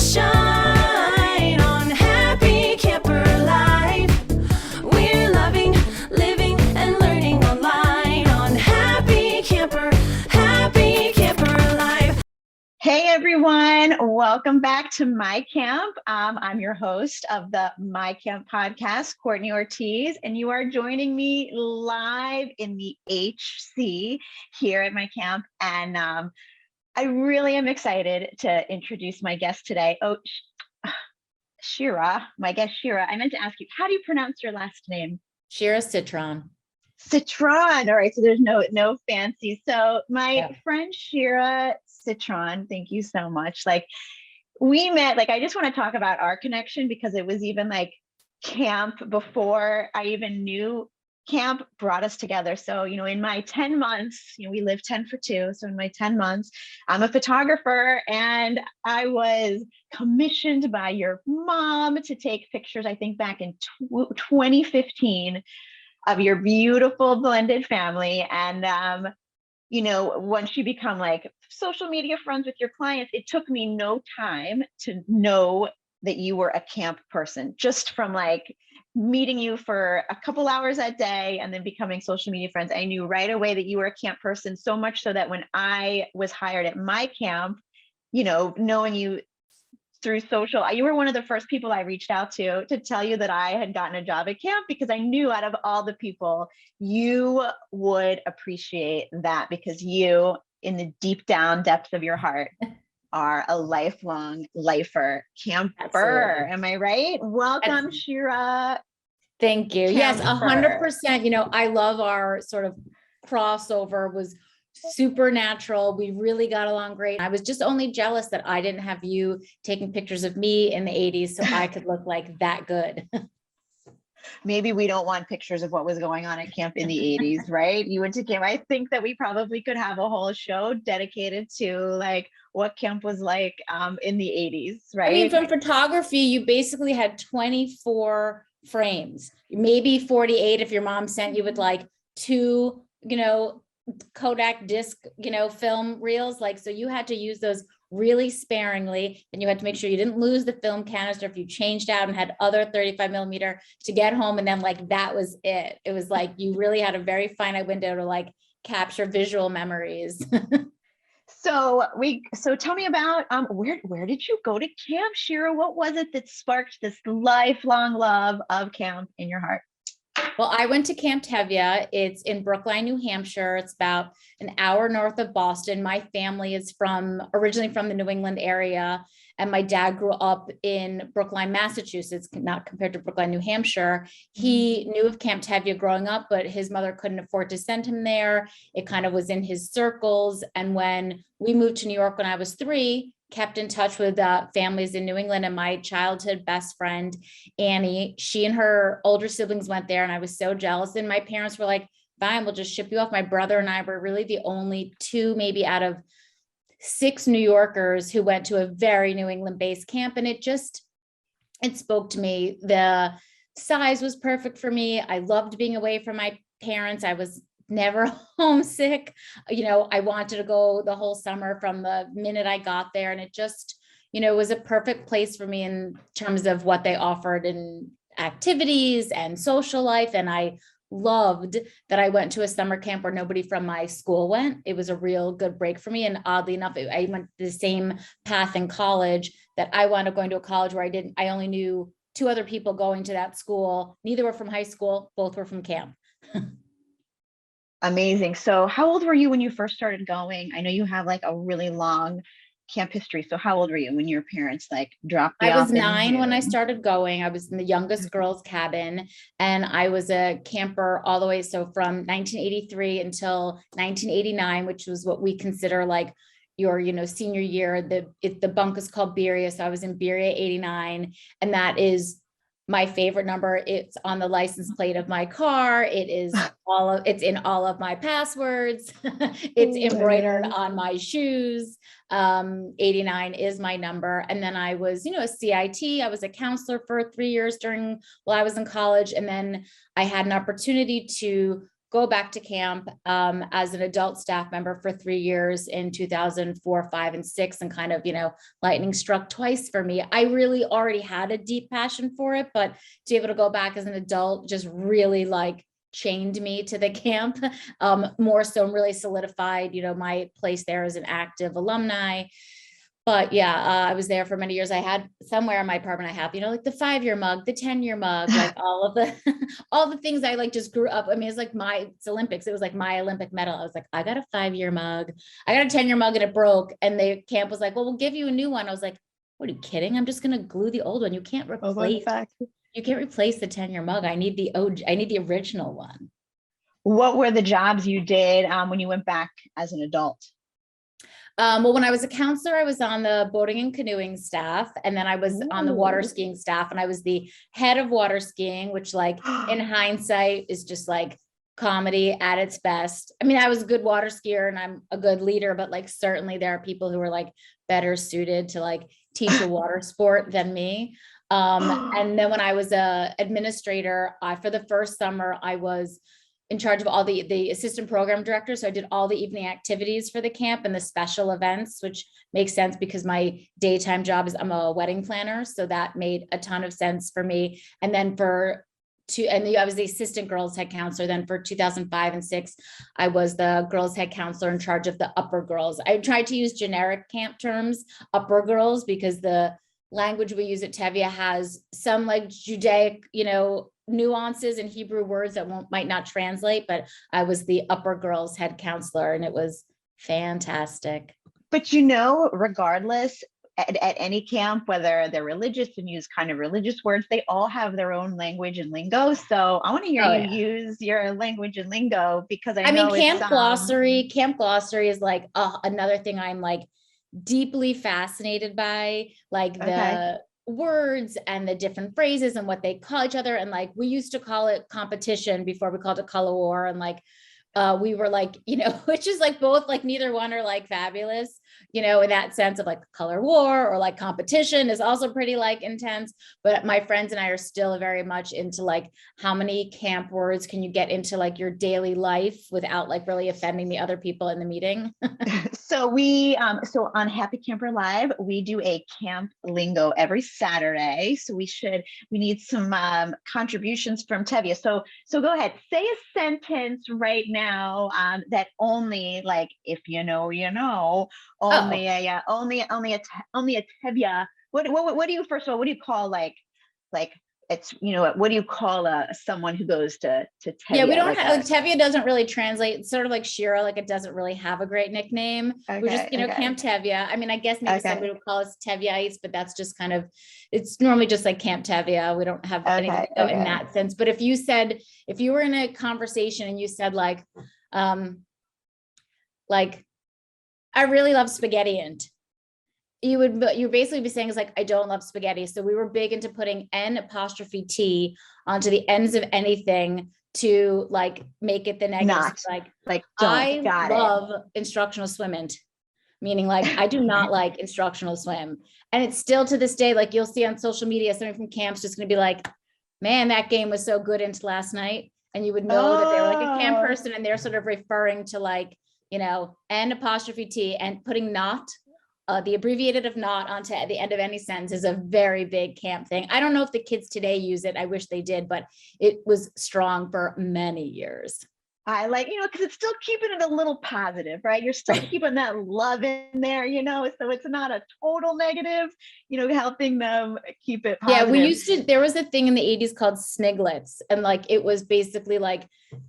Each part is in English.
shine on Happy Camper Life. We're loving, living, and learning online on Happy Camper Life. Hey everyone, welcome back to My Camp. I'm your host of the My Camp podcast, Courtney Ortiz, and you are joining me live in the HC here at my camp. And I really am excited to introduce my guest today. Oh, Shira, my guest Shira. I meant to ask you, how do you pronounce your last name? Shira Citron. Citron. All right, so there's no fancy. So my friend Shira Citron, thank you so much. Like we met, like I just want to talk about our connection because it was even like camp before I even knew camp brought us together. So, in my 10 months, we live 10 for 2. So in my 10 months, I'm a photographer and I was commissioned by your mom to take pictures, I think back in 2015 of your beautiful blended family. And, once you become like social media friends with your clients, it took me no time to know that you were a camp person, just from like meeting you for a couple hours that day and then becoming social media friends. I knew right away that you were a camp person, so much so that when I was hired at my camp, knowing you through social, you were one of the first people I reached out to tell you that I had gotten a job at camp, because I knew out of all the people, you would appreciate that, because you, in the deep down depths of your heart, are a lifelong lifer, camper. Absolutely. Am I right? Welcome, Shira. Thank you. Yes, Camper. 100%. I love our sort of crossover was super natural. We really got along great. I was just only jealous that I didn't have you taking pictures of me in the 80s so I could look like that good. Maybe we don't want pictures of what was going on at camp in the 80s, right? You went to camp. I think that we probably could have a whole show dedicated to like what camp was like in the 80s, right? I mean, from photography, you basically had 24 frames, maybe 48 if your mom sent you with like 2, Kodak disc, film reels. Like, so you had to use those really sparingly, and you had to make sure you didn't lose the film canister if you changed out and had other 35 millimeter to get home. And then like, that was it. It was like, you really had a very finite window to like capture visual memories. So tell me about where did you go to camp, Shira? What was it that sparked this lifelong love of camp in your heart? Well, I went to Camp Tevye. It's in Brookline, New Hampshire. It's about an hour north of Boston. My family is originally from the New England area, and my dad grew up in Brookline, Massachusetts, not compared to Brookline, New Hampshire. He knew of Camp Tevye growing up, but his mother couldn't afford to send him there. It kind of was in his circles. And when we moved to New York when I was 3, kept in touch with families in New England, and my childhood best friend, Annie, she and her older siblings went there, and I was so jealous. And my parents were like, fine, we'll just ship you off. My brother and I were really the only 2, maybe out of 6 New Yorkers who went to a very New England based camp. And it spoke to me. The size was perfect for me. I loved being away from my parents. I was never homesick. I wanted to go the whole summer from the minute I got there. And it just, was a perfect place for me in terms of what they offered in activities and social life. And I loved that I went to a summer camp where nobody from my school went. It was a real good break for me. And oddly enough, I went the same path in college that I wound up going to a college where I only knew 2 other people going to that school. Neither were from high school. Both were from camp. Amazing. So how old were you when you first started going? I know you have like a really long camp history. So how old were you when your parents like dropped you off? I was 9 when I started going. I was in the youngest girls' cabin, and I was a camper all the way. So from 1983 until 1989, which was what we consider like your, senior year. The bunk is called Berea. So I was in Berea 89, and that is my favorite number. It's on the license plate of my car. It's in all of my passwords. It's embroidered on my shoes. 89 is my number. And then I was, a CIT. I was a counselor for 3 years while I was in college. And then I had an opportunity to go back to camp as an adult staff member for 3 years in 2004, 5, and 6, and kind of, lightning struck twice for me. I really already had a deep passion for it, but to be able to go back as an adult just really like chained me to the camp, more so really solidified, my place there as an active alumni. But yeah, I was there for many years. I had somewhere in my apartment, I have, like the 5-year mug, the 10-year mug, like all of the, all the things I like just grew up. I mean, it's like it's Olympics. It was like my Olympic medal. I was like, I got a 5-year mug. I got a 10-year mug and it broke. And the camp was like, well, we'll give you a new one. I was like, what are you kidding? I'm just going to glue the old one. You can't replace the 10-year mug. I need the original one. What were the jobs you did when you went back as an adult? Well, when I was a counselor, I was on the boating and canoeing staff, and then I was on the water skiing staff, and I was the head of water skiing, which like in hindsight is just like comedy at its best. I mean, I was a good water skier and I'm a good leader, but like certainly there are people who are like better suited to like teach a water sport than me. And then when I was a administrator, for the first summer, I was in charge of all the assistant program director. So I did all the evening activities for the camp and the special events, which makes sense because my daytime job is I'm a wedding planner. So that made a ton of sense for me. And then I was the assistant girls head counselor. Then for 2005 and 6, I was the girls head counselor in charge of the upper girls. I tried to use generic camp terms, upper girls, because the language we use at Tevye has some like Judaic, nuances and Hebrew words that might not translate, but I was the upper girls head counselor and it was fantastic. But regardless, at any camp, whether they're religious and use kind of religious words, they all have their own language and lingo. So I want to hear you use your language and lingo, because I know Camp glossary is like another thing I'm like deeply fascinated by, like the words and the different phrases and what they call each other. And like, we used to call it competition before we called it color war. And like, we were like, which is like both like neither one are like fabulous, in that sense of like color war, or like competition is also pretty like intense. But my friends and I are still very much into like, how many camp words can you get into like your daily life without like really offending the other people in the meeting? So so on Happy Camper Live, we do a camp lingo every Saturday. So we need some contributions from Tevye. So go ahead, say a sentence right now that only, like, if you know, only a Tevye. What do you, first of all, what do you call like it's, what do you call someone who goes to Tevye? Yeah, we don't have, Tevye doesn't really translate. It's sort of like Shira, like it doesn't really have a great nickname. We're just, Camp Tevye. I mean, I guess maybe somebody would call us Tevyeites, but that's just kind of, it's normally just like Camp Tevye. We don't have anything in that sense. But if you were in a conversation and you said like, I really love spaghetti, and you basically be saying is like, I don't love spaghetti. So we were big into putting N''T onto the ends of anything to like make it the negative. I love instructional swimming, meaning like I do not like instructional swim. And it's still to this day, like you'll see on social media, somebody from camp's just gonna be like, man, that game was so good into last night. And you would know that they were like a camp person and they're sort of referring to like, N''T and putting not. The abbreviated of not onto the end of any sentence is a very big camp thing. I don't know if the kids today use it. I wish they did, but it was strong for many years. I like, because it's still keeping it a little positive, right? You're still keeping that love in there, so it's not a total negative, helping them keep it positive. Yeah, there was a thing in the 80s called sniglets, and like, it was basically like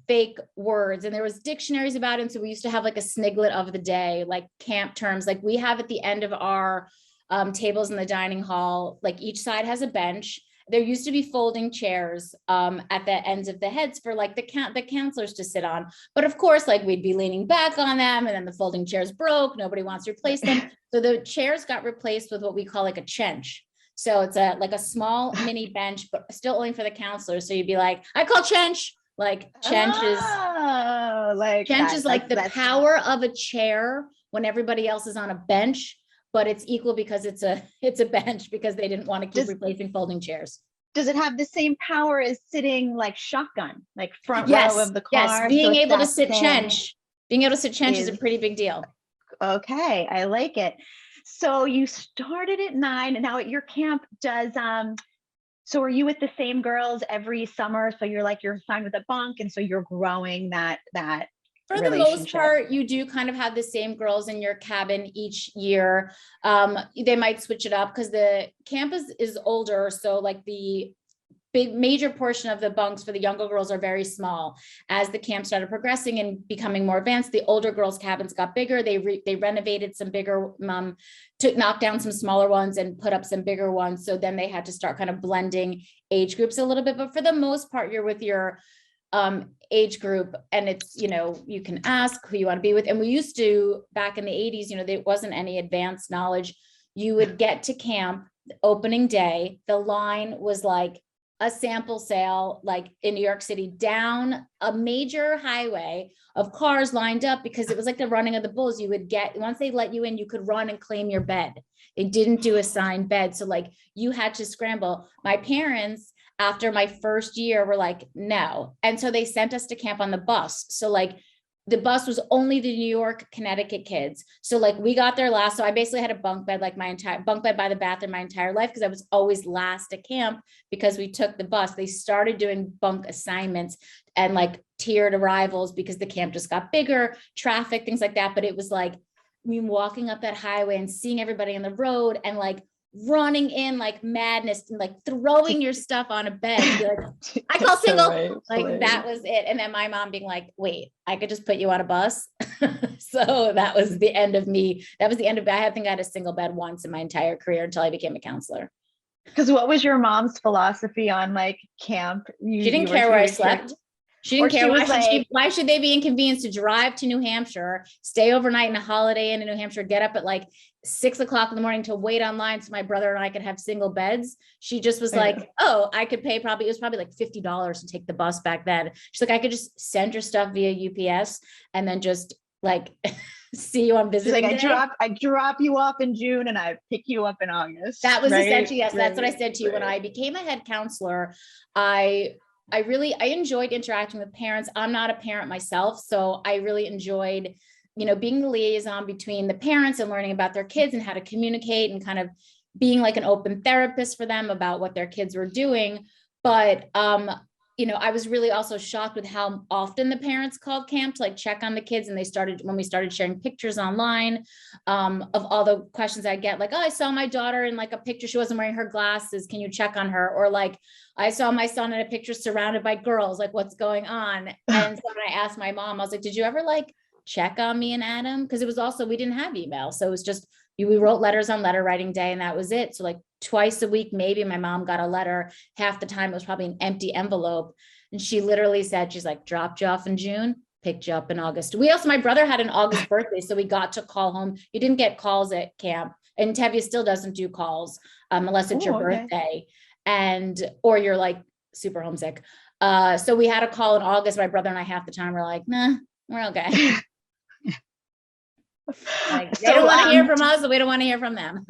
fake words, and there was dictionaries about it. And so we used to have like a sniglet of the day, like camp terms, like we have at the end of our tables in the dining hall, like each side has a bench. There used to be folding chairs at the ends of the heads for like the counselors to sit on. But of course, like we'd be leaning back on them, and then the folding chairs broke. Nobody wants to replace them. So the chairs got replaced with what we call like a chench. So it's like a small mini bench, but still only for the counselors. So you'd be like, I call chench. Like chench is like the power of a chair when everybody else is on a bench. But it's equal because it's a bench, because they didn't want to keep replacing folding chairs. does it have the same power as sitting like shotgun, like front row Yes, of the yes, car? So being it's able to that sit same- chench, being able to sit chench is a is pretty big deal. okay. I like it. So you started at 9, and now at your camp so are you with the same girls every summer? So you're assigned with a bunk, and so you're growing that For the most relationship. part, you do kind of have the same girls in your cabin each year. They might switch it up because the camp is older. So like the big major portion of the bunks for the younger girls are very small. As the camp started progressing and becoming more advanced, the older girls' cabins got bigger. They renovated some bigger, to knock down some smaller ones and put up some bigger ones. So then they had to start kind of blending age groups a little bit. But for the most part, you're with your age group, and it's, you can ask who you want to be with. And we used to, back in the 80s, there wasn't any advanced knowledge. You would get to camp opening day. The line was like a sample sale, like in New York City, down a major highway of cars lined up, because it was like the running of the bulls. You would get, once they let you in, you could run and claim your bed. They didn't do assigned bed. So like you had to scramble. My parents, after my first year, were like, no. And so they sent us to camp on the bus. So like the bus was only the New York, Connecticut kids. So like we got there last. So I basically had a bunk bed, like my entire bunk bed by the bathroom my entire life, because I was always last at camp because we took the bus. They started doing bunk assignments and like tiered arrivals because the camp just got bigger, traffic, things like that. But it was like me walking up that highway and seeing everybody on the road and like running in like madness and like throwing your stuff on a bed. Like, I call single. Right, Like that was it. And then my mom being like, wait, I could just put you on a bus. So that was the end of me. That was the end of, I think I had a single bed once in my entire career until I became a counselor. Because what was your mom's philosophy on like camp? She didn't care where I slept. She didn't care. Why should they be inconvenienced to drive to New Hampshire, stay overnight in a Holiday Inn in New Hampshire, get up at like 6 o'clock in the morning to wait online so my brother and I could have single beds? She just was like, oh, I could pay it was probably like $50 to take the bus back then. She's like, I could just send your stuff via UPS and then just like see you on visiting day. I drop you off in June and I pick you up in August. That was essentially, yes, that's what I said to you. When I became a head counselor, I enjoyed interacting with parents. I'm not a parent myself, so I really enjoyed, being the liaison between the parents and learning about their kids and how to communicate and kind of being like an open therapist for them about what their kids were doing. But, I was really also shocked with how often the parents called camp to like check on the kids. And when we started sharing pictures online, of all the questions I get, like, oh, I saw my daughter in like a picture. She wasn't wearing her glasses. Can you check on her? Or like, I saw my son in a picture surrounded by girls, like what's going on? And so when I asked my mom, I was like, did you ever like check on me and Adam? Because it was also, we didn't have email. So it was just, we wrote letters on letter writing day and that was it. So like twice a week, maybe my mom got a letter. Half the time it was probably an empty envelope. And she literally said, she's like, dropped you off in June, picked you up in August. My brother had an August birthday, so we got to call home. You didn't get calls at camp, and Tevye still doesn't do calls unless it's your birthday or you're like super homesick. So we had a call in August. My brother and I half the time were like, nah, we're okay. Like, they don't want to hear from us, so we don't want to hear from them.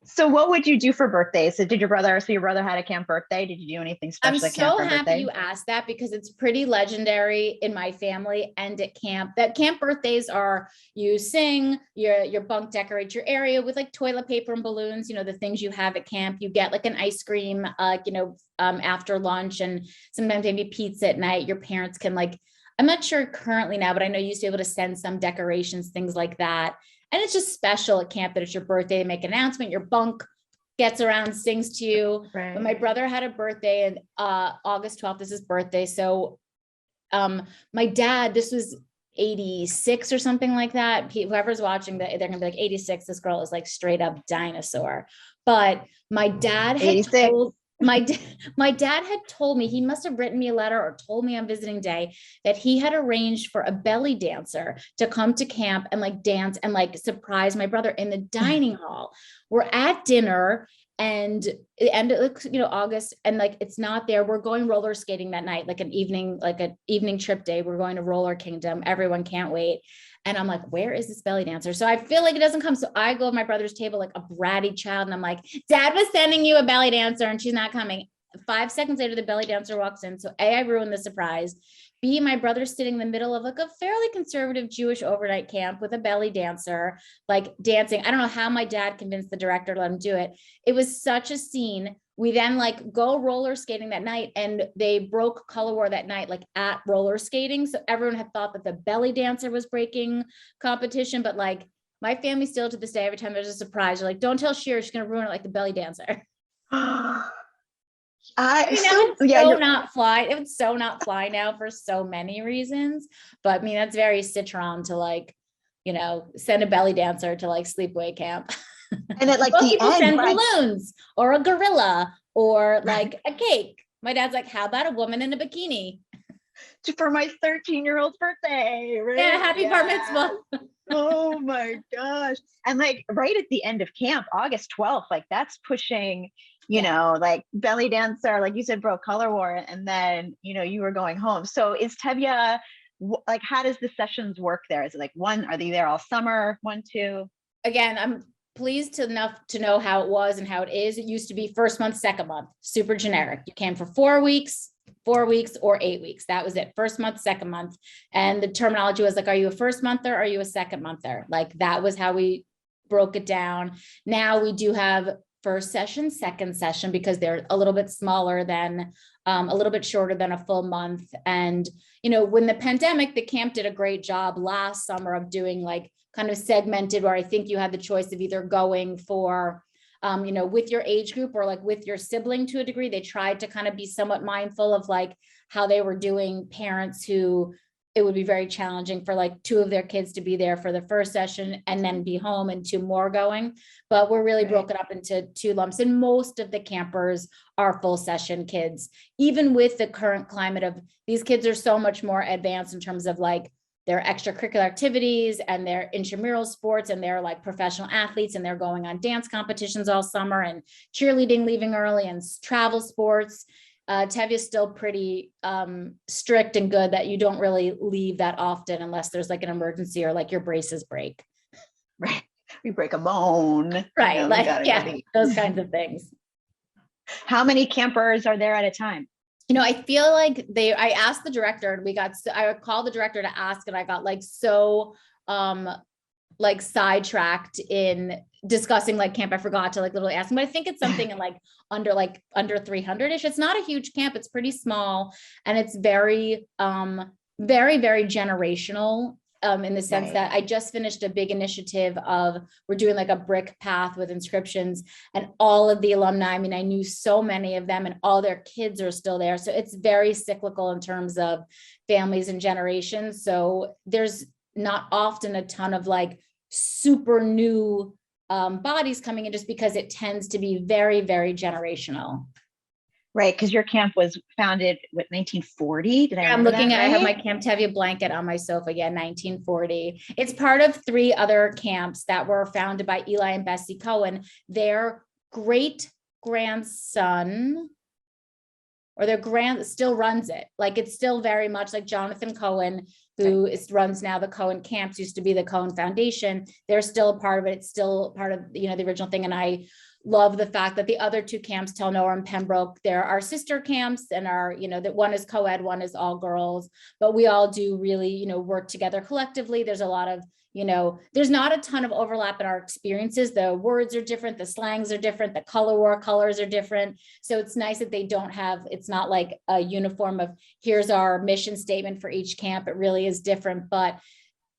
So what would you do for birthdays? So your brother had a camp birthday? Did you do anything special at camp for birthday? I'm so happy you asked that because it's pretty legendary in my family and at camp. That camp birthdays are, you sing, your bunk decorate your area with like toilet paper and balloons, the things you have at camp. You get like an ice cream, after lunch, and sometimes maybe pizza at night. Your parents can like, I'm not sure currently now, but I know you used to be able to send some decorations, things like that. And it's just special at camp that it's your birthday. They make an announcement, your bunk gets around, sings to you. Right. But my brother had a birthday and August 12th is his birthday. So my dad, this was 86 or something like that. Whoever's watching that, they're gonna be like 86. This girl is like straight up dinosaur. But my dad had told my dad had told me, he must have written me a letter or told me on visiting day that he had arranged for a belly dancer to come to camp and like dance and like surprise my brother in the dining hall. We're at dinner and it ended, August, and like, it's not there. We're going roller skating that night, like an evening trip day. We're going to Roller Kingdom. Everyone can't wait. And I'm like, where is this belly dancer? So I feel like it doesn't come. So I go to my brother's table like a bratty child. And I'm like, Dad was sending you a belly dancer and she's not coming. 5 seconds later, the belly dancer walks in. So A, I ruined the surprise. B, my brother's sitting in the middle of like a fairly conservative Jewish overnight camp with a belly dancer, like dancing. I don't know how my dad convinced the director to let him do it. It was such a scene. We then like go roller skating that night, and they broke color war that night, like at roller skating. So everyone had thought that the belly dancer was breaking competition, but like my family still to this day, every time there's a surprise, you're like, don't tell Shira, she's gonna ruin it like the belly dancer. I mean, that would so not fly. It would so not fly now for so many reasons. But I mean, that's very Citron to like, send a belly dancer to like sleepaway camp. And at like Most the people end, send right? balloons or a gorilla or like a cake. My dad's like, how about a woman in a bikini? For my 13-year-old's birthday. Right? Yeah, happy bar mitzvah. Oh my gosh. And like right at the end of camp, August 12th, like that's pushing, like belly dancer, like you said, broke color war, and then, you were going home. So is Tevye, like, how does the sessions work there? Is it like one, are they there all summer? 1, 2? Again, I'm pleased enough to know how it was and how it is. It used to be first month, second month, super generic. You came for 4 weeks, or 8 weeks. That was it. First month, second month. And the terminology was like, are you a first monther? Or are you a second monther? Like that was how we broke it down. Now we do have first session, second session, because they're a little bit smaller than, a little bit shorter than a full month. And, when the pandemic, the camp did a great job last summer of doing like kind of segmented, where I think you had the choice of either going for with your age group or like with your sibling to a degree. They tried to kind of be somewhat mindful of like how they were doing parents who it would be very challenging for like 2 of their kids to be there for the first session and then be home and 2 more going. But we're really broken up into 2 lumps, and most of the campers are full session kids. Even with the current climate of these kids are so much more advanced in terms of like their extracurricular activities and their intramural sports, and they're like professional athletes, and they're going on dance competitions all summer and cheerleading, leaving early, and travel sports. Tevye is still pretty strict and good that you don't really leave that often unless there's like an emergency or like your braces break. Right. We break a bone. Right. Those kinds of things. How many campers are there at a time? I feel like I asked the director, and I called the director to ask, and I got like so like sidetracked in discussing like camp. I forgot to like literally ask him, but I think it's something in like under 300-ish. It's not a huge camp. It's pretty small, and it's very, very, very generational. In the sense that I just finished a big initiative of, we're doing like a brick path with inscriptions, and all of the alumni, I mean, I knew so many of them and all their kids are still there. So it's very cyclical in terms of families and generations. So there's not often a ton of like super new bodies coming in, just because it tends to be very, very generational. Right, because your camp was founded with 1940. Did I? I'm looking at. Right? I have my Camp Tevye blanket on my sofa. Yeah, 1940. It's part of 3 other camps that were founded by Eli and Bessie Cohen. Their great grandson, or their still runs it. Like it's still very much like Jonathan Cohen, who runs now the Cohen camps. Used to be the Cohen Foundation. They're still a part of it. It's still part of the original thing, and I love the fact that the other 2 camps, Tel Noor and Pembroke, there are sister camps, and are, that one is co-ed, one is all girls, but we all do really, work together collectively. There's a lot of, there's not a ton of overlap in our experiences. The words are different, the slangs are different, the color war colors are different. So it's nice that they don't have, it's not like a uniform of here's our mission statement for each camp. It really is different, but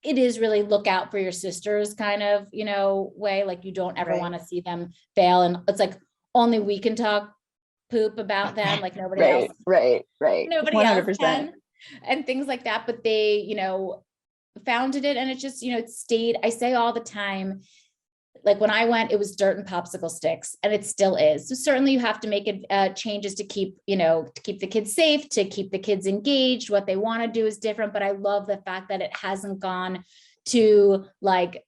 it is really look out for your sisters kind of, way. Like you don't ever want to see them fail. And it's like, only we can talk poop about them. Like nobody else. Right. Nobody 100%. Else can, and things like that. But they, founded it, and it just, it stayed. I say all the time, like when I went, it was dirt and popsicle sticks, and it still is. So certainly you have to make it changes to keep, to keep the kids safe, to keep the kids engaged. What they want to do is different, but I love the fact that it hasn't gone to like,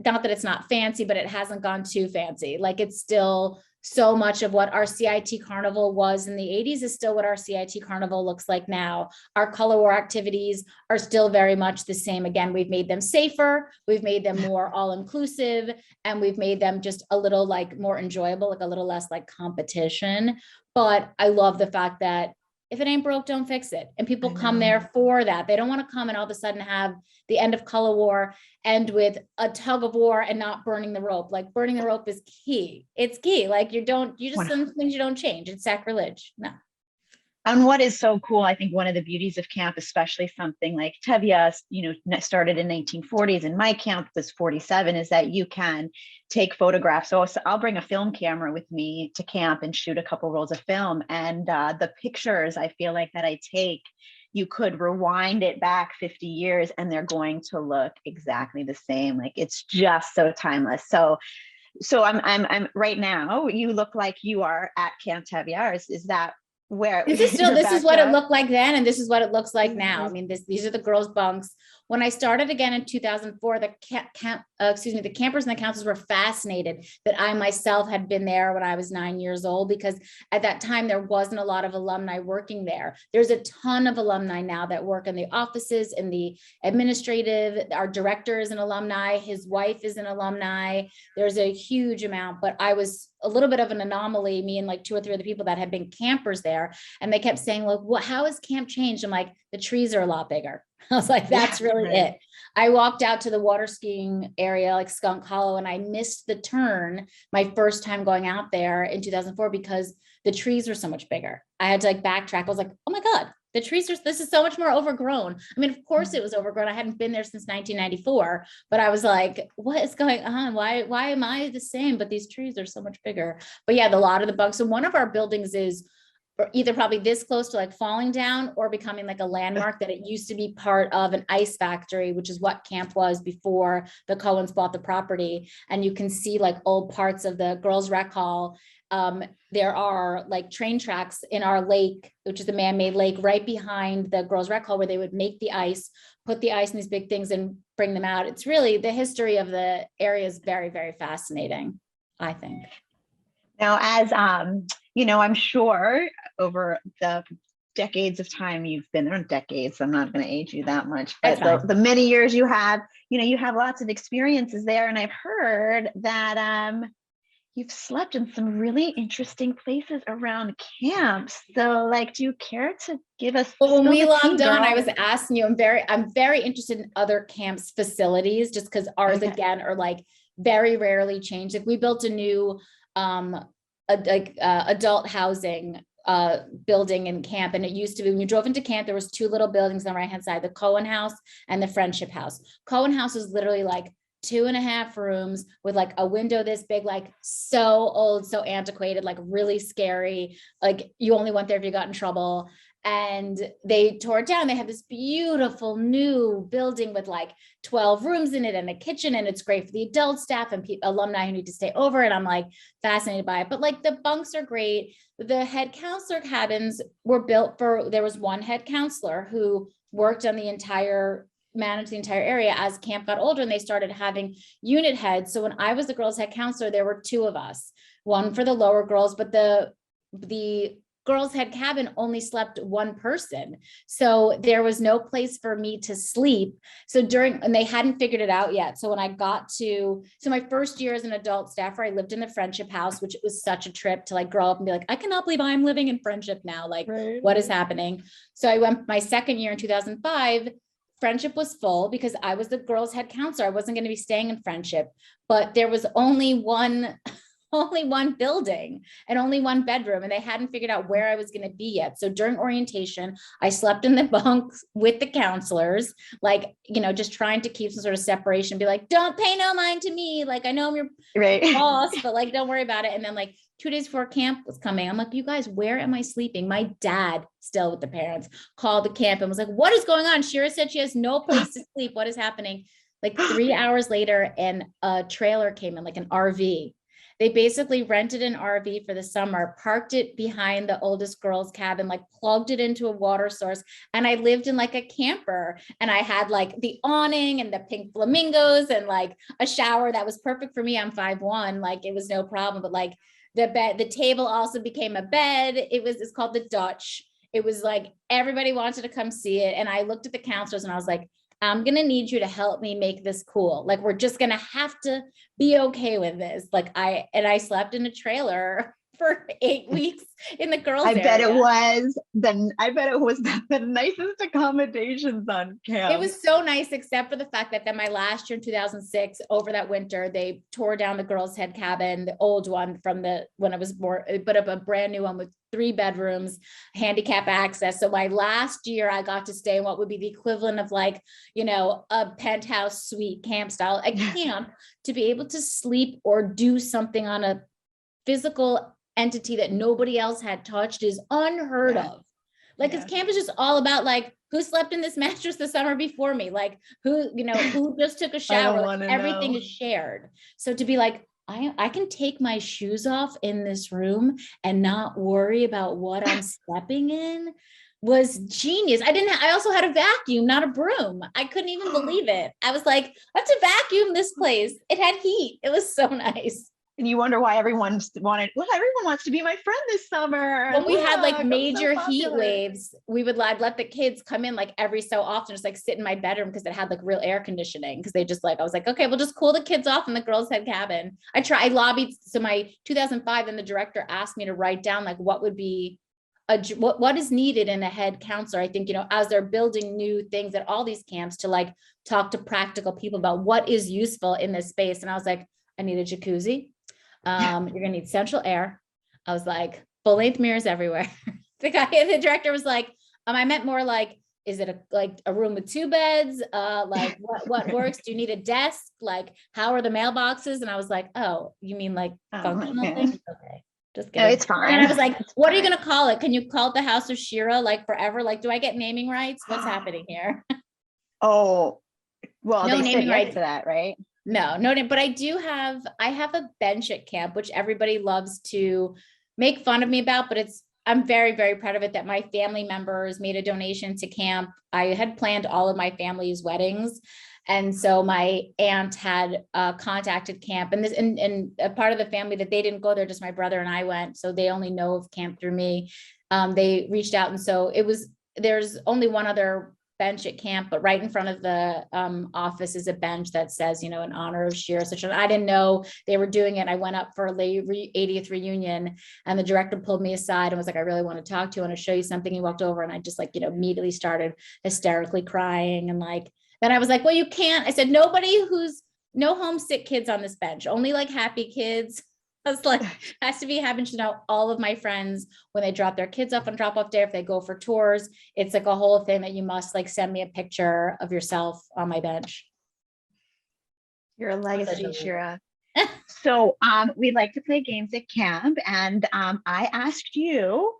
not that it's not fancy, but it hasn't gone too fancy. Like it's still so much of what our CIT carnival was in the 80s is still what our CIT carnival looks like now. Our color war activities are still very much the same. Again, we've made them safer, we've made them more all-inclusive, and we've made them just a little like more enjoyable, like a little less like competition. But I love the fact that if it ain't broke, don't fix it. And people come there for that. They don't want to come and all of a sudden have the end of color war end with a tug of war and not burning the rope. Like burning the rope is key. It's key. Like you just, some things you don't change. It's sacrilege. No. And what is so cool, I think one of the beauties of camp, especially something like Tevye, started in 1940s and my camp was 47, is that you can take photographs. So I'll bring a film camera with me to camp and shoot a couple rolls of film. And the pictures I feel like that I take, you could rewind it back 50 years and they're going to look exactly the same. Like it's just so timeless. So I'm right now, you look like you are at Camp Tevye. Is that where this is what it looked like then, and this is what it looks like now. I mean, these are the girls' bunks. When I started again in 2004, the campers and the counselors were fascinated that I myself had been there when I was 9 years old, because at that time there wasn't a lot of alumni working there. There's a ton of alumni now that work in the offices, in the administrative. Our director is an alumni. His wife is an alumni. There's a huge amount, but I was a little bit of an anomaly, me and like 2 or 3 other people that had been campers there. And they kept saying, look, how has camp changed? I'm like, the trees are a lot bigger. I was like, that's really it. I walked out to the water skiing area, like Skunk Hollow, and I missed the turn my first time going out there in 2004 because the trees were so much bigger. I had to like backtrack. I was like, oh my God, the trees are, this is so much more overgrown. I mean, of course it was overgrown. I hadn't been there since 1994, but I was like, what is going on? Why am I the same? But these trees are so much bigger. But yeah, a lot of the bugs. So one of our buildings is either probably this close to like falling down or becoming like a landmark, that it used to be part of an ice factory, which is what camp was before the Cohens bought the property. And you can see like old parts of the girls' rec hall. There are like train tracks in our lake, which is a man-made lake right behind the girls' rec hall, where they would make the ice, put the ice in these big things and bring them out. It's really, the history of the area is very, very fascinating, I think. Now, as I'm sure over the decades of time you've been there, decades, I'm not going to age you that much, but the many years you have lots of experiences there. And I've heard that you've slept in some really interesting places around camps. So like, do you care to give us? Well, when we logged on, I was asking you, I'm very interested in other camps' facilities, just because ours again are like very rarely changed. Like we built a new adult housing building in camp, and it used to be, when you drove into camp, there was 2 little buildings on the right hand side, the Cohen House and the Friendship House. Cohen House was literally like 2.5 rooms with like a window this big, like so old, so antiquated, like really scary, like you only went there if you got in trouble. And they tore it down. They have this beautiful new building with like 12 rooms in it and a kitchen, and it's great for the adult staff and alumni who need to stay over. And I'm like fascinated by it. But like the bunks are great. The head counselor cabins were built for, there was one head counselor who worked on managed the entire area. As camp got older and they started having unit heads. So when I was the girls' head counselor, there were 2 of us, one for the lower girls, but the girls' head cabin only slept 1 person. So there was no place for me to sleep. So and they hadn't figured it out yet. So when I so my first year as an adult staffer, I lived in the Friendship House, which was such a trip to like grow up and be like, I cannot believe I'm living in Friendship now. Like, what is happening? So I went my second year in 2005, Friendship was full because I was the girls' head counselor. I wasn't going to be staying in Friendship, but there was only one building and only 1 bedroom, and they hadn't figured out where I was going to be yet. So during orientation, I slept in the bunks with the counselors, like, just trying to keep some sort of separation, be like, don't pay no mind to me. Like, I know I'm your boss, but like, don't worry about it. And then like 2 days before camp was coming, I'm like, you guys, where am I sleeping? My dad, still with the parents, called the camp and was like, what is going on? Shira said she has no place to sleep. What is happening? Like 3 hours later, and a trailer came in, like an RV. They basically rented an RV for the summer, parked it behind the oldest girl's cabin, like plugged it into a water source. And I lived in like a camper, and I had like the awning and the pink flamingos and like a shower that was perfect for me. I'm 5'1", like it was no problem. But like the table also became a bed. It's called the Dutch. It was like everybody wanted to come see it. And I looked at the counselors and I was like, I'm going to need you to help me make this cool. Like, we're just going to have to be okay with this. Like I slept in a trailer for 8 weeks in the girls' I bet area. it was the nicest accommodations on camp. It was so nice, except for the fact that then my last year in 2006, over that winter, they tore down the girls' head cabin, the old one from when I was born, put up a brand new one with 3 bedrooms, handicap access. So my last year I got to stay in what would be the equivalent of like, a penthouse suite camp style, a camp, to be able to sleep or do something on a physical entity that nobody else had touched is unheard of. Like, Yeah. his camp is just all about like, who slept in this mattress the summer before me? Like, who just took a shower? Like, everything is shared. So to be like, I can take my shoes off in this room and not worry about what I'm stepping in was genius. I also had a vacuum, not a broom. I couldn't even believe it. I was like, I have to vacuum this place. It had heat. It was so nice. And you wonder why everyone wants to be my friend this summer. When we had like Look, I'm so major heat popular. waves, I'd let the kids come in like every so often, just like sit in my bedroom because it had like real air conditioning. Because I was like, okay, we'll just cool the kids off in the girls' head cabin. I lobbied. So my 2005, then the director asked me to write down like what would be what is needed in a head counselor. I think, as they're building new things at all these camps, to like talk to practical people about what is useful in this space. And I was like, I need a jacuzzi. You're gonna need central air. I was like, full length mirrors everywhere. The director was like, I meant more like, is it a room with 2 beds? Like what works? Do you need a desk? Like, how are the mailboxes? And I was like, oh, you mean like functional things? Okay, just No, kidding. it's fine. And I was like, what are you gonna call it? Can you call it the House of Shira like forever? Like, do I get naming rights? What's happening here? Oh, well, No they naming said yes rights. to that, right? No, but I have a bench at camp, which everybody loves to make fun of me about, but I'm very, very proud of it that my family members made a donation to camp. I had planned all of my family's weddings. And so my aunt had contacted camp, and a part of the family that they didn't go there, just my brother and I went. So they only know of camp through me. They reached out. And so there's only one other bench at camp, but right in front of the office is a bench that says, in honor of Shira Citron. I didn't know they were doing it. I went up for the 80th reunion, and the director pulled me aside and was like, I really want to talk to you. I want to show you something. He walked over, and I just immediately started hysterically crying. And then I was like, well, you can't. I said, no homesick kids on this bench, only like happy kids. I was like, has to be happens to know all of my friends when they drop their kids off on drop-off day, if they go for tours, it's like a whole thing that you must send me a picture of yourself on my bench. You're a legacy, Shira. So we like to play games at camp, and I asked you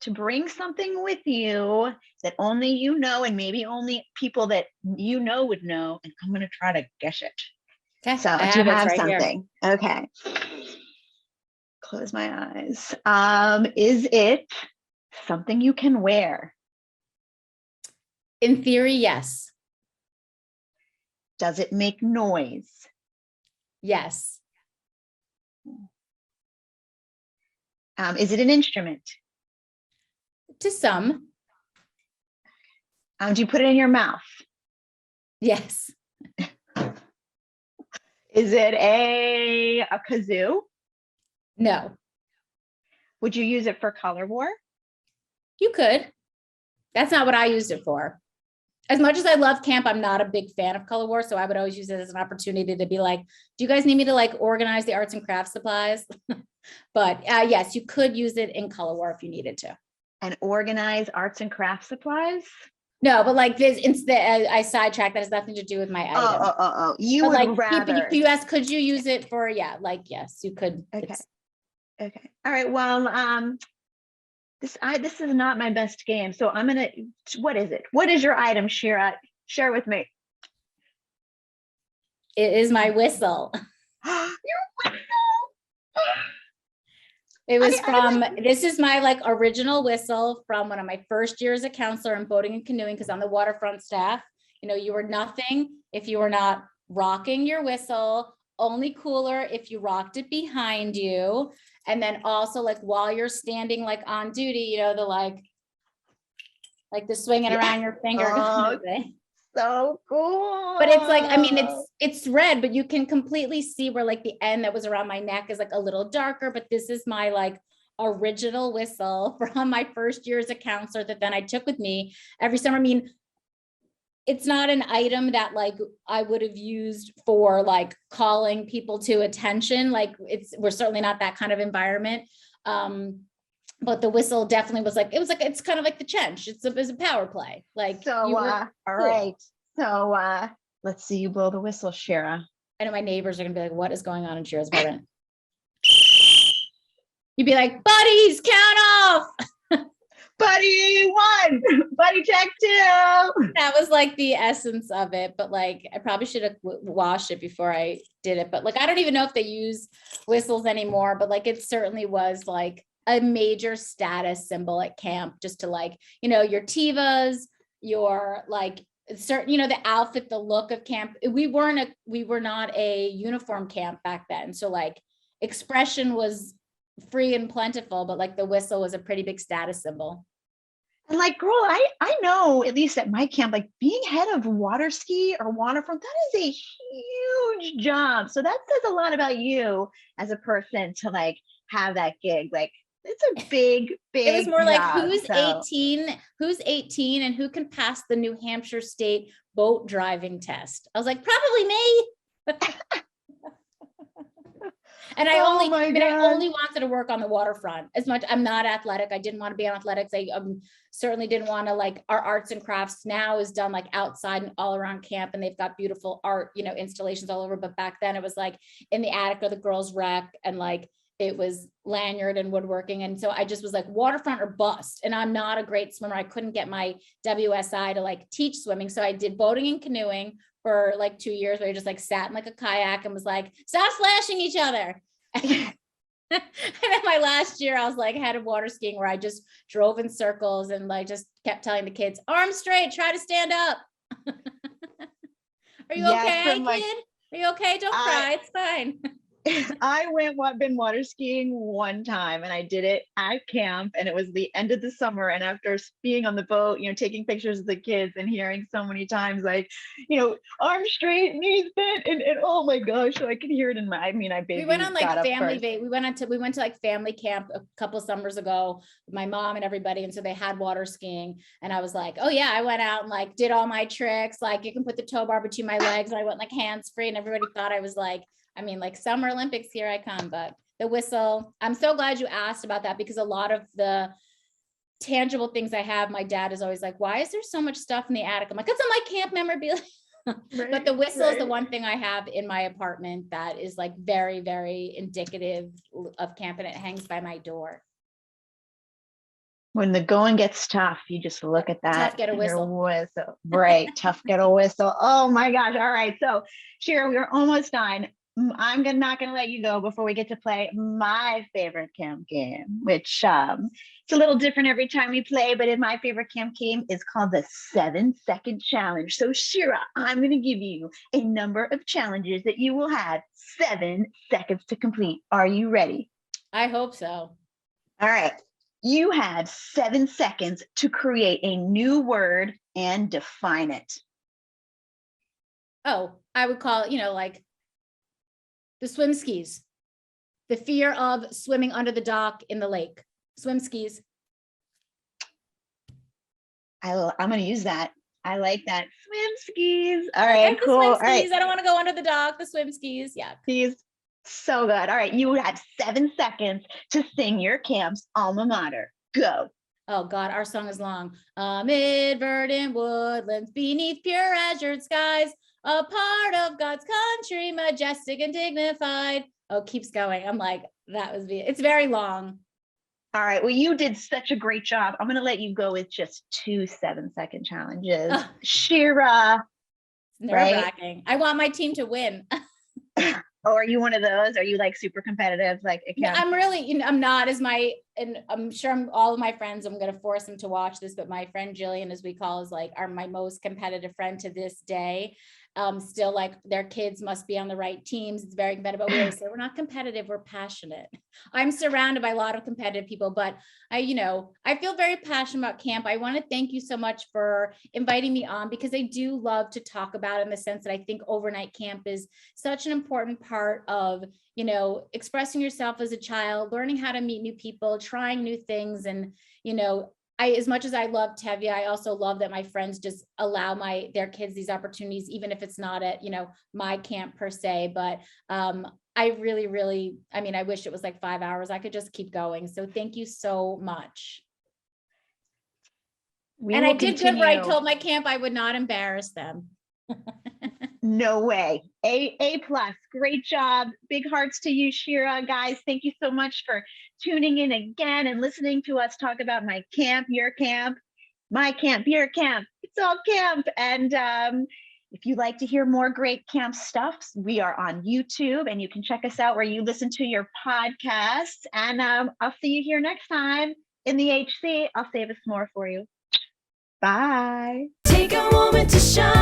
to bring something with you that only you know, and maybe only people that you know would know, and I'm going to try to guess it. Okay. So do you have something? Okay. Close my eyes. Is it something you can wear? In theory, yes. Does it make noise? Yes. Is it an instrument? To some. Do you put it in your mouth? Yes. Is it a kazoo? No. Would you use it for color war? You could. That's not what I used it for. As much as I love camp, I'm not a big fan of color war. So I would always use it as an opportunity to be like, do you guys need me to organize the arts and crafts supplies? But yes, you could use it in color war if you needed to. And organize arts and crafts supplies? No, but I sidetracked. That has nothing to do with my item. Oh. You but would rather. You asked, could you use it for, yes, you could. Okay. Okay. All right. Well, this is not my best game. So what is it? What is your item, Shira? Share with me. It is my whistle. Your whistle. It was I from, this is my like original whistle from one of my first years as a counselor in boating and canoeing, because on the waterfront staff, you know, you were nothing if you were not rocking your whistle, only cooler if you rocked it behind you. And then also like while you're standing like on duty, you know, the like the swinging Yeah. around your finger. kind of Oh, thing. so cool. But it's like, I mean, it's red, but you can completely see where like the end that was around my neck is like a little darker, but this is my like original whistle from my first year as a counselor that then I took with me every summer. I mean, it's not an item that like I would have used for like calling people to attention. Like we're certainly not that kind of environment. But the whistle definitely was like, it's kind of like the chench. It's a power play. Like So, you were all cool. right. So, let's see you blow the whistle, Shira. I know my neighbors are gonna be like, what is going on in Shira's apartment? You'd be like, buddies, count off. Buddy one, buddy check two. That was like the essence of it. But like, I probably should have washed it before I did it. But like, I don't even know if they use whistles anymore, but like, it certainly was like a major status symbol at camp, just to like, you know, your Tivas, your like certain, you know, the outfit, the look of camp. We were not a uniform camp back then. So like expression was free and plentiful, but like the whistle was a pretty big status symbol. And like, girl, I know at least at my camp, like being head of water ski or waterfront, that is a huge job. So that says a lot about you as a person to like have that gig. Like it's a big It was more like job, who's so. 18 and who can pass the New Hampshire State boat driving test. I was like, probably me. And I Oh only, my I mean, I God. only wanted to work on the waterfront as much. I'm not athletic. I didn't want to be on athletics. I certainly didn't want to like our arts and crafts now is done like outside and all around camp, and they've got beautiful art, you know, installations all over. But back then it was like in the attic of the girls' rec, and like it was lanyard and woodworking. And so I just was like waterfront or bust. And I'm not a great swimmer. I couldn't get my WSI to like teach swimming. So I did boating and canoeing for like 2 years, where I just like sat in like a kayak and was like, stop slashing each other. And then my last year, I was like head of water skiing, where I just drove in circles and like just kept telling the kids, arms straight, try to stand up. Are you okay, kid? Are you okay? Don't cry. It's fine. I been water skiing one time, and I did it at camp, and it was the end of the summer. And after being on the boat, you know, taking pictures of the kids and hearing so many times, like, you know, arms straight, knees bent, and oh my gosh, so I could hear it in my. I mean, I basically We went on like got up family first. we went to like family camp a couple summers ago with my mom and everybody, and so they had water skiing, and I was like, oh yeah, I went out and like did all my tricks, like you can put the tow bar between my legs, and I went like hands free, and everybody thought I was like, I mean, like Summer Olympics, here I come. But the whistle, I'm so glad you asked about that, because a lot of the tangible things I have, my dad is always like, why is there so much stuff in the attic? I'm like, it's on my camp memorabilia. But the whistle is the one thing I have in my apartment that is like very, very indicative of camp, and it hangs by my door. When the going gets tough, you just look at that. Tough, get a and your whistle. Right. Tough, get a whistle. Oh my gosh. All right. So Shira, we're almost done. I'm not gonna let you go before we get to play my favorite camp game, which it's a little different every time we play, but in my favorite camp game is called the 7-second challenge. So Shira, I'm gonna give you a number of challenges that you will have 7 seconds to complete. Are you ready? I hope so. All right. You have 7 seconds to create a new word and define it. Oh, I would call it, you know, like the swim skis, the fear of swimming under the dock in the lake, swim skis. I'm going to use that. I like that. Swim skis. All Like, right, the cool. swim All right. skis. I don't want to go under the dock, the swim skis. Yeah. Skis. So good. All right. You have 7 seconds to sing your camp's alma mater. Go. Oh God, our song is long. Amid verdant woodlands, beneath pure azure skies, a part of God's country, majestic and dignified. Oh, keeps going. I'm like, it's very long. All right. Well, you did such a great job. I'm going to let you go with just 2 7-second challenges. Shira. Nerve-wracking. I want my team to win. Or are you one of those? Are you like super competitive? Like, it No, counts? I'm really, I'm not as and I'm sure all of my friends, I'm going to force them to watch this, but my friend Jillian, as we call, is like, are my most competitive friend to this day. Still like their kids must be on the right teams. It's very competitive, but we always say we're not competitive, we're passionate. I'm surrounded by a lot of competitive people, but I feel very passionate about camp. I want to thank you so much for inviting me on, because I do love to talk about it, in the sense that I think overnight camp is such an important part of, expressing yourself as a child, learning how to meet new people, trying new things. And, as much as I love Tevye, I also love that my friends just allow their kids these opportunities, even if it's not at, my camp per se. But I really, really, I wish it was like 5 hours. I could just keep going. So thank you so much. And I did good where I told my camp I would not embarrass them. No way. A plus. Great job. Big hearts to you, Shira. Guys, thank you so much for tuning in again and listening to us talk about my camp, your camp, my camp, your camp. It's all camp. And if you'd like to hear more great camp stuff, we are on YouTube, and you can check us out where you listen to your podcasts. And I'll see you here next time in the HC. I'll save us more for you. Bye. Take a moment to shine.